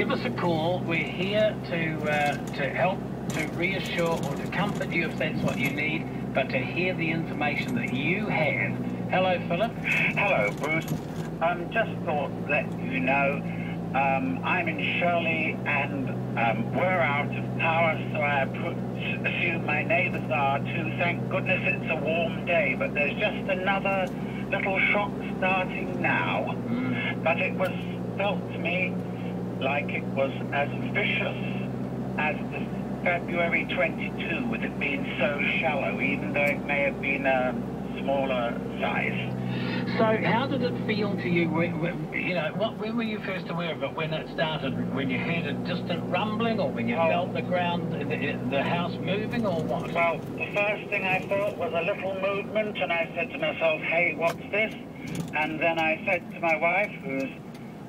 give us a call. We're here to help, to reassure or to comfort you if that's what you need, but to hear the information that you have. Hello, Philip. Hello, Bruce. Just thought to let you know, I'm in Shirley and we're out of power, so I assume my neighbours are too. Thank goodness it's a warm day, but there's just another little shock starting now. But it was felt to me like it was as vicious as the February 22, with it being so shallow, even though it may have been a smaller size. So how did it feel to you, you know, when were you first aware of it? When it started, when you heard a distant rumbling, or when you felt the ground, the house moving, or what? Well, the first thing I thought was a little movement, and I said to myself, hey, what's this? And then I said to my wife, who's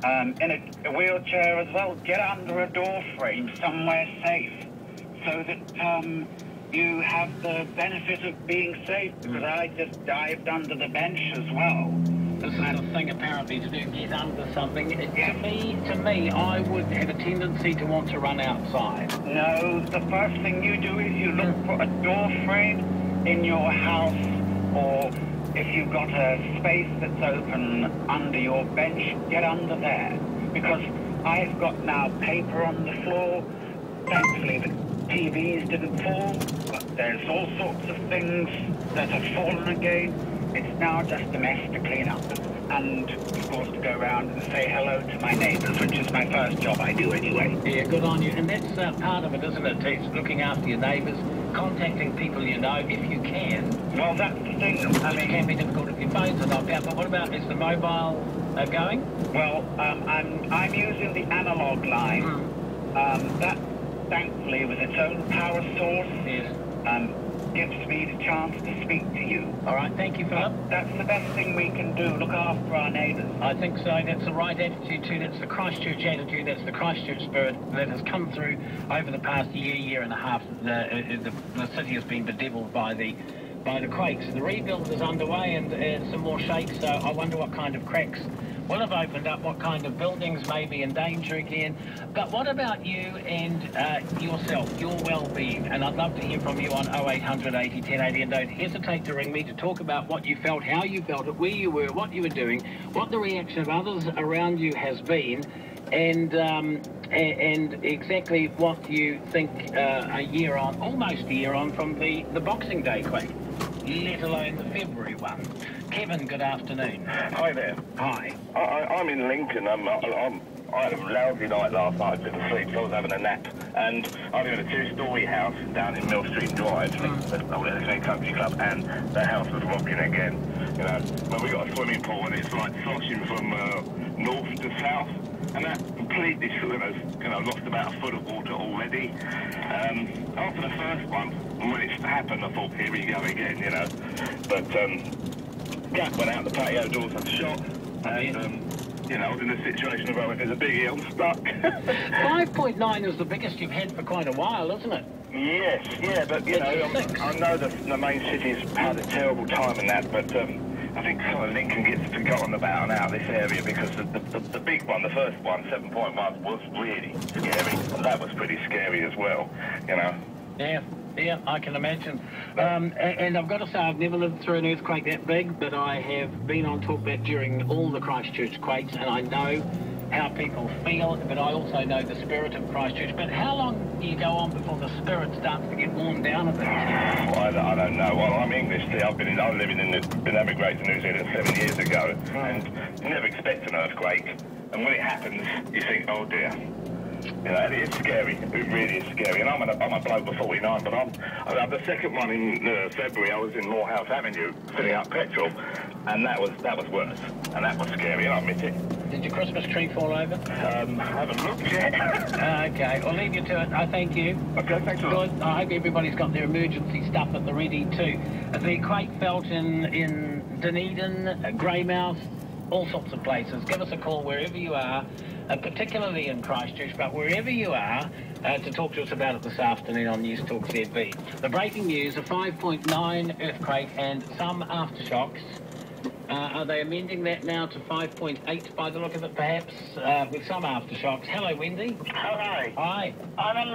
in a wheelchair as well, get under a door frame somewhere safe, so that you have the benefit of being safe, because I just dived under the bench as well. This is the thing apparently to do, get under something. To me, I would have a tendency to want to run outside. No, the first thing you do is you look for a door frame in your house, or if you've got a space that's open under your bench, get under there. Because I've got now paper on the floor. Thankfully, the TVs didn't fall, but there's all sorts of things that have fallen again. It's now just a mess to clean up, and of course to go around and say hello to my neighbours, which is my first job I do anyway. Yeah, good on you. And that's part of it, isn't it? It's looking after your neighbours, contacting people you know if you can. Well, that's the thing. I mean, it can be difficult if your phones are knocked out, but what about, is the mobile going? Well, I'm using the analogue line. That, thankfully, with its own power source, yes, gives me the chance to speak to you. All right, thank you, Philip. That's the best thing we can do, look after our neighbours. I think so. That's the right attitude too. That's the Christchurch attitude. That's the Christchurch spirit that has come through over the past year and a half. The city has been bedeviled by the quakes. The rebuild is underway, and some more shakes. So I wonder what kind of cracks will have opened up, what kind of buildings may be in danger again. But what about you and yourself, your well-being? And I'd love to hear from you on 0800 80 1080, and don't hesitate to ring me to talk about what you felt, how you felt it, where you were, what you were doing, what the reaction of others around you has been, and exactly what you think almost a year on from the Boxing Day quake, let alone the February one. Kevin, good afternoon. Hi there. Hi. I'm in Lincoln. I had a lousy night last night. I couldn't sleep, so I was having a nap. And I live in a two-storey house down in Mill Street Drive, the country club, and the house was rocking again. You know, well, we got a swimming pool, and it's like sloshing from north to south, and that completely lost about a foot of water already. After the first one, when it happened, I thought, here we go again, you know. But Gap went out the patio doors and shot, and you know, I was in a situation of, if there's a biggie, I'm stuck. 5.9 is the biggest you've had for quite a while, isn't it? Yes, yeah, but you know, I know the main city's had a terrible time in that, but I think Lincoln gets forgotten about now, this area, because the big one, the first one, 7.1, was really scary, and that was pretty scary as well, you know. Yeah, I can imagine. And I've got to say, I've never lived through an earthquake that big, but I have been on talkback during all the Christchurch quakes, and I know how people feel, but I also know the spirit of Christchurch. But how long do you go on before the spirit starts to get worn down a bit? Well, I don't know. Well, I'm English, see, I've been emigrated to New Zealand 7 years ago, and you never expect an earthquake, and when it happens, you think, oh dear. You know, and it is scary. It really is scary. And I'm a bloke of 49, but I'm the second one in February. I was in Morehouse Avenue filling up petrol, and that was worse, and that was scary. And I admit it. Did your Christmas tree fall over? I haven't looked yet. Okay, I'll leave you to it. I thank you. Okay, thanks a lot. Good. I hope everybody's got their emergency stuff at the ready too. The quake felt in Dunedin, Greymouth, all sorts of places. Give us a call wherever you are. Particularly in Christchurch, but wherever you are, to talk to us about it this afternoon on News Talk ZB. The breaking news, a 5.9 earthquake and some aftershocks Are they amending that now to 5.8 by the look of it, perhaps, with some aftershocks? Hello, Wendy. Hello. Hi. I'm in